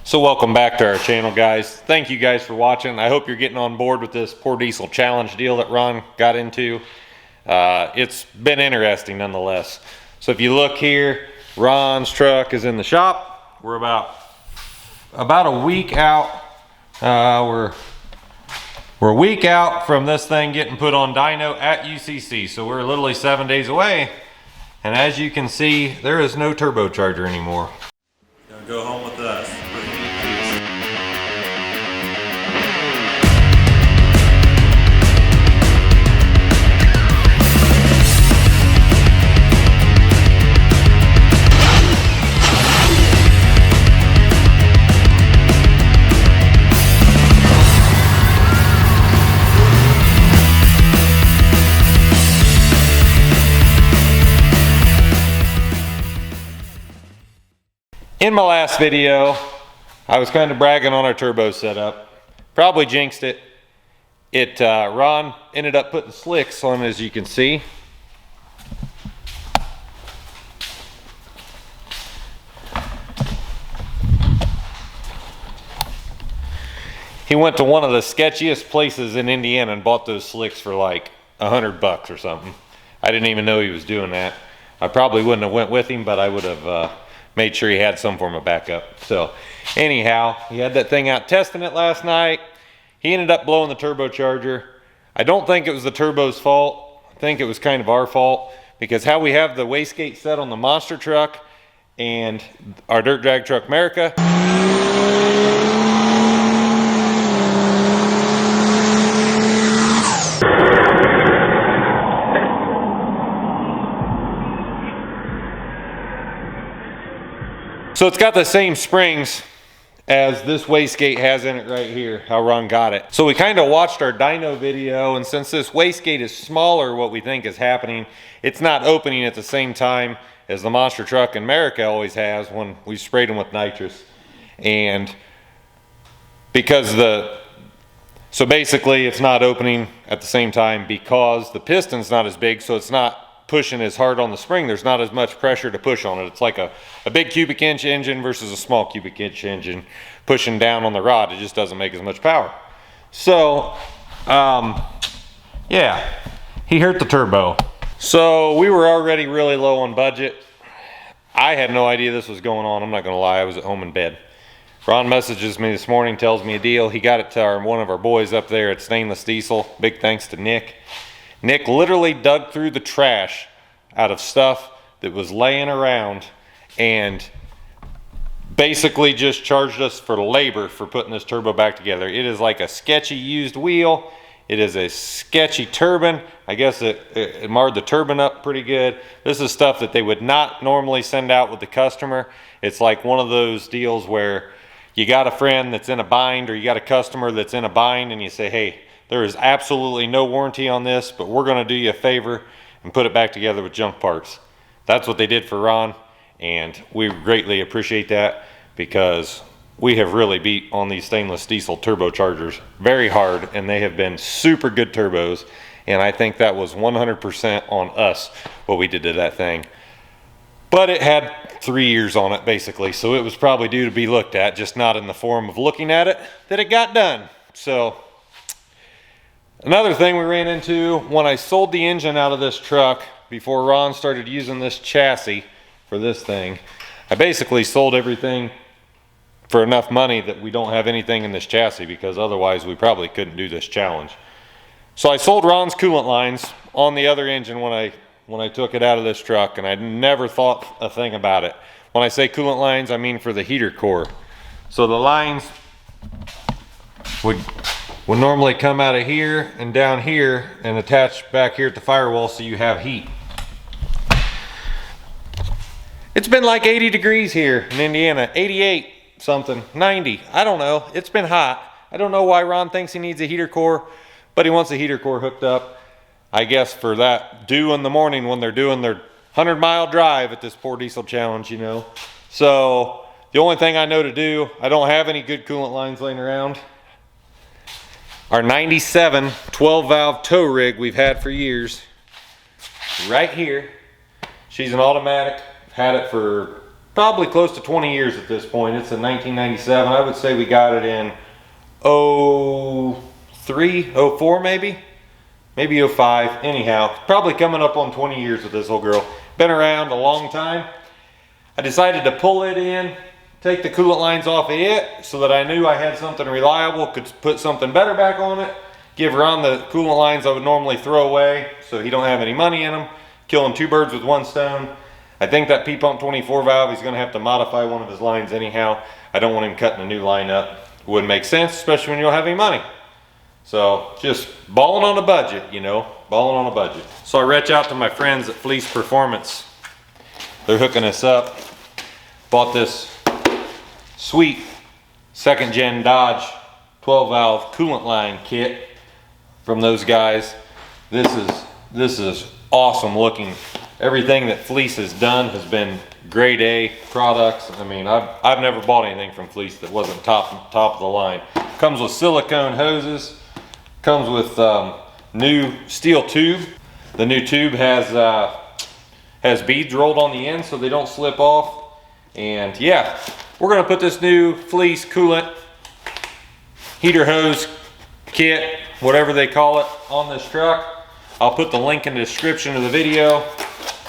So welcome back to our channel, guys. Thank you guys for watching. I hope you're getting on board with this Poor Diesel Challenge deal that Ron got into. It's been interesting nonetheless. So if you look here, Ron's truck is in the shop. We're about a week out. We're a week out from this thing getting put on dyno at UCC. So we're literally 7 days away. And as you can see, there is no turbocharger anymore. Gonna go home with us. In my last video, I was kind of bragging on our turbo setup. Probably jinxed it. Ron ended up putting slicks on, as you can see. He went to one of the sketchiest places in Indiana and bought those slicks for like $100 or something. I didn't even know he was doing that. I probably wouldn't have went with him, but I would have made sure he had some form of backup. So anyhow, he had that thing out testing it last night. He ended up blowing the turbocharger. I don't think it was the turbo's fault. I think it was kind of our fault, because how we have the wastegate set on the monster truck and our dirt drag truck Merica, so it's got the same springs as this wastegate has in it right here, how Ron got it. So we kind of watched our dyno video, and since this wastegate is smaller, what we think is happening, it's not opening at the same time as the monster truck and Merica always has when we sprayed them with nitrous. And because so basically it's not opening at the same time because the piston's not as big, so it's not pushing as hard on the spring. There's not as much pressure to push on it. It's like a big cubic inch engine versus a small cubic inch engine pushing down on the rod. It just doesn't make as much power. So yeah, he hurt the turbo. So we were already really low on budget. I had no idea this was going on. I'm not gonna lie, I was at home in bed. Ron messages me this morning, tells me a deal. He got it to one of our boys up there at Stainless Diesel. Big thanks to Nick. Nick literally dug through the trash out of stuff that was laying around and basically just charged us for labor for putting this turbo back together. It is like a sketchy used wheel. It is a sketchy turbine. I guess it marred the turbine up pretty good. This is stuff that they would not normally send out with the customer. It's like one of those deals where you got a friend that's in a bind, or you got a customer that's in a bind, and you say, hey, there is absolutely no warranty on this, but we're gonna do you a favor and put it back together with junk parts. That's what they did for Ron, and we greatly appreciate that, because we have really beat on these stainless diesel turbochargers very hard, and they have been super good turbos, and I think that was 100% on us, what we did to that thing. But it had 3 years on it, basically, so it was probably due to be looked at, just not in the form of looking at it, that it got done. So another thing we ran into, when I sold the engine out of this truck before Ron started using this chassis for this thing, I basically sold everything for enough money that we don't have anything in this chassis, because otherwise we probably couldn't do this challenge. So I sold Ron's coolant lines on the other engine when I took it out of this truck, and I never thought a thing about it. When I say coolant lines, I mean for the heater core. So the lines would normally come out of here and down here and attach back here at the firewall so you have heat. It's been like 80 degrees here in Indiana, 88 something, 90, I don't know. It's been hot. I don't know why Ron thinks he needs a heater core, but he wants a heater core hooked up, I guess for that dew in the morning when they're doing their 100-mile drive at this Poor Diesel Challenge, you know. So the only thing I know to do, I don't have any good coolant lines laying around. Our 97 12-valve tow rig we've had for years, right here. She's an automatic, had it for probably close to 20 years at this point. It's a 1997. I would say we got it in 03, 04 maybe 05. Anyhow, probably coming up on 20 years with this whole girl. Been around a long time. I decided to pull it in, take the coolant lines off of it so that I knew I had something reliable, could put something better back on it, give Ron the coolant lines I would normally throw away so he don't have any money in them, killing two birds with one stone. I think that P-Pump 24 valve, he's gonna have to modify one of his lines anyhow. I don't want him cutting a new line up. It wouldn't make sense, especially when you don't have any money. So just balling on a budget, you know, balling on a budget. So I reach out to my friends at Fleece Performance. They're hooking us up. Bought this sweet 2nd gen Dodge 12 valve coolant line kit from those guys. This is awesome looking. Everything that Fleece has done has been grade A products. I mean, I've never bought anything from Fleece that wasn't top of the line. Comes with silicone hoses. Comes with new steel tube. The new tube has beads rolled on the end so they don't slip off. And yeah, we're gonna put this new Fleece coolant heater hose kit, whatever they call it, on this truck. I'll put the link in the description of the video.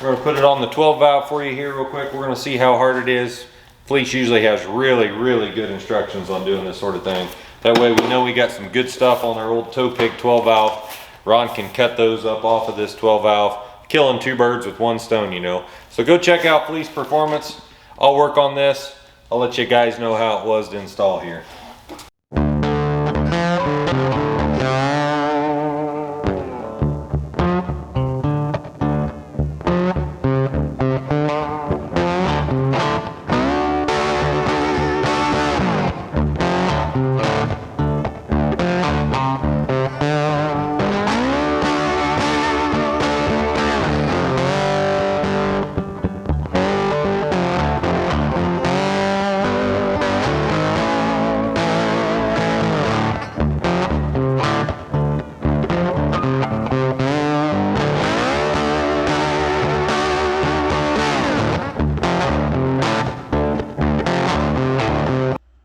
We're gonna put it on the 12 valve for you here real quick. We're gonna see how hard it is. Fleece usually has really, really good instructions on doing this sort of thing. That way we know we got some good stuff on our old Toe Pig 12 valve. Ron can cut those up off of this 12 valve, killing two birds with one stone, you know. So go check out Fleece Performance. I'll work on this. I'll let you guys know how it was to install here.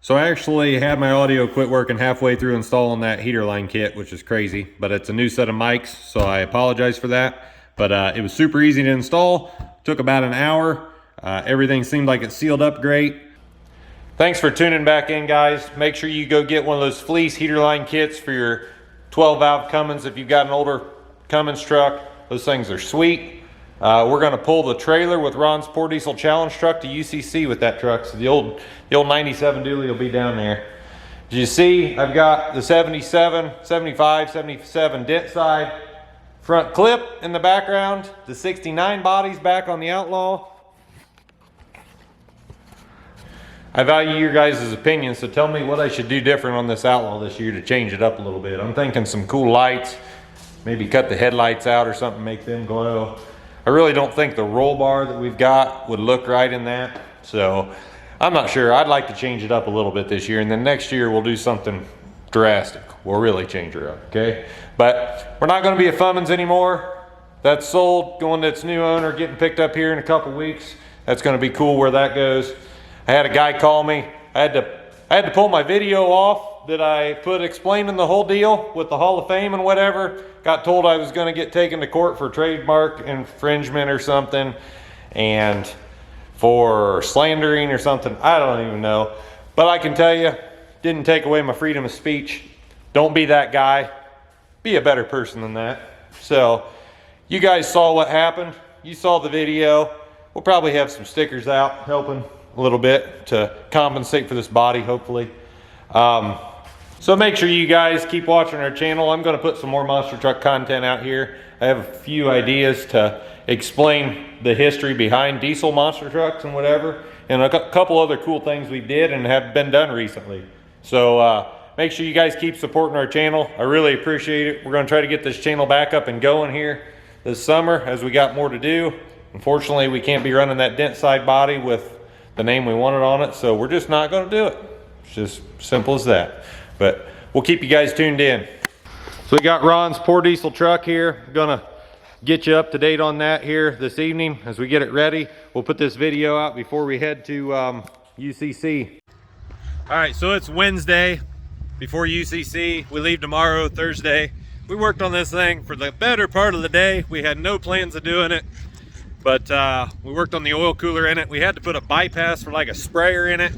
So I actually had my audio quit working halfway through installing that heater line kit, which is crazy, but it's a new set of mics, so I apologize for that. But it was super easy to install, took about an hour. Everything seemed like it sealed up great. Thanks for tuning back in, guys. Make sure you go get one of those Fleece heater line kits for your 12 valve Cummins if you've got an older Cummins truck. Those things are sweet. We're gonna pull the trailer with Ron's Poor Diesel Challenge truck to UCC with that truck. So the old 97 dually will be down there. Did you see, I've got the 77, 75, 77 dent side front clip in the background, the 69 bodies back on the Outlaw. I value your guys' opinions, so tell me what I should do different on this Outlaw this year to change it up a little bit. I'm thinking some cool lights, maybe cut the headlights out or something, make them glow. I really don't think the roll bar that we've got would look right in that. So I'm not sure. I'd like to change it up a little bit this year, and then next year we'll do something drastic. We'll really change her up, okay? But we're not gonna be at Cummins anymore. That's sold, going to its new owner, getting picked up here in a couple weeks. That's gonna be cool where that goes. I had a guy call me. I had to pull my video off that I put explaining the whole deal with the Hall of Fame and whatever. Got told I was gonna get taken to court for trademark infringement or something, and for slandering or something, I don't even know. But I can tell you, didn't take away my freedom of speech. Don't be that guy. Be a better person than that. So, you guys saw what happened. You saw the video. We'll probably have some stickers out helping a little bit to compensate for this body, hopefully. So make sure you guys keep watching our channel. I'm going to put some more monster truck content out here. I have a few ideas to explain the history behind diesel monster trucks and whatever, and a couple other cool things we did and have been done recently. So make sure you guys keep supporting our channel. I really appreciate it. We're going to try to get this channel back up and going here this summer as we got more to do. Unfortunately, we can't be running that dent side body with the name we wanted on it, so we're just not going to do it. It's just simple as that. But we'll keep you guys tuned in. So we got Ron's Poor Diesel truck here. Gonna get you up to date on that here this evening as we get it ready. we'll put this video out before we head to UCC. All right, so it's Wednesday before UCC. We leave tomorrow, Thursday. We worked on this thing for the better part of the day. We had no plans of doing it, but we worked on the oil cooler in it. We had to put a bypass for like a sprayer in it.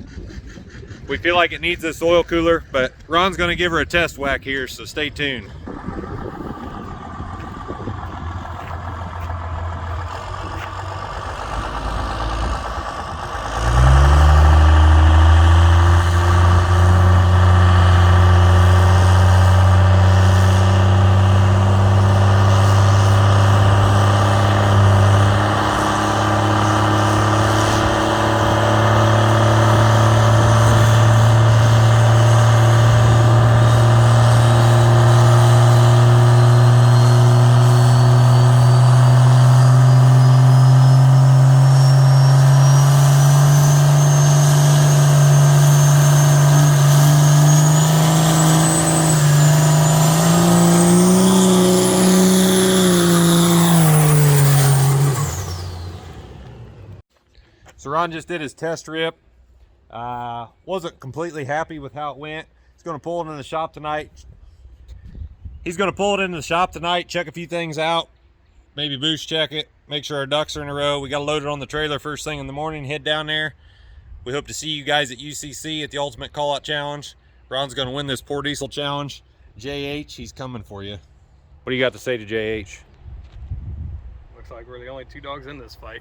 We feel like it needs this oil cooler, but Ron's gonna give her a test whack here, so stay tuned. So Ron just did his test rip. Wasn't completely happy with how it went. He's gonna pull it in the shop tonight. Check a few things out, maybe boost check it, make sure our ducks are in a row. We gotta load it on the trailer first thing in the morning, head down there. We hope to see you guys at UCC at the Ultimate Call Out Challenge. Ron's gonna win this Poor Diesel Challenge. JH, he's coming for you. What do you got to say to JH? Looks like we're the only two dogs in this fight.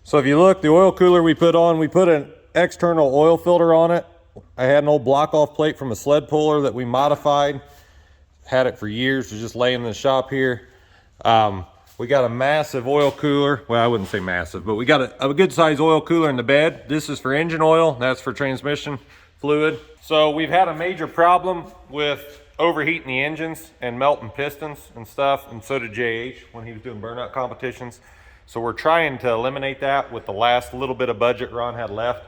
So if you look, the oil cooler we put an external oil filter on it. I had an old block off plate from a sled puller that we modified. Had it for years, was just laying in the shop here. We got a massive oil cooler. Well, I wouldn't say massive, but we got a good size oil cooler in the bed. This is for engine oil, that's for transmission fluid. So we've had a major problem with overheating the engines and melting pistons and stuff, and so did JH when he was doing burnout competitions. So we're trying to eliminate that with the last little bit of budget Ron had left.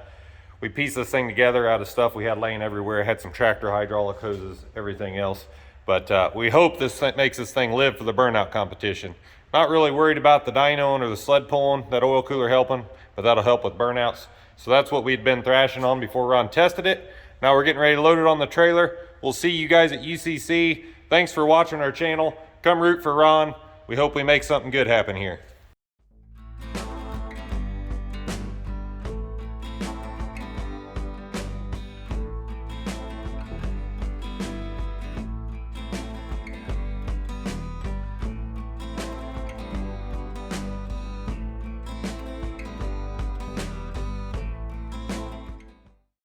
We pieced this thing together out of stuff we had laying everywhere. Had some tractor hydraulic hoses, everything else. But we hope this makes this thing live for the burnout competition. Not really worried about the dynoing or the sled pulling, that oil cooler helping, but that'll help with burnouts. So that's what we'd been thrashing on before Ron tested it. Now we're getting ready to load it on the trailer. We'll see you guys at UCC. Thanks for watching our channel. Come root for Ron. We hope we make something good happen here.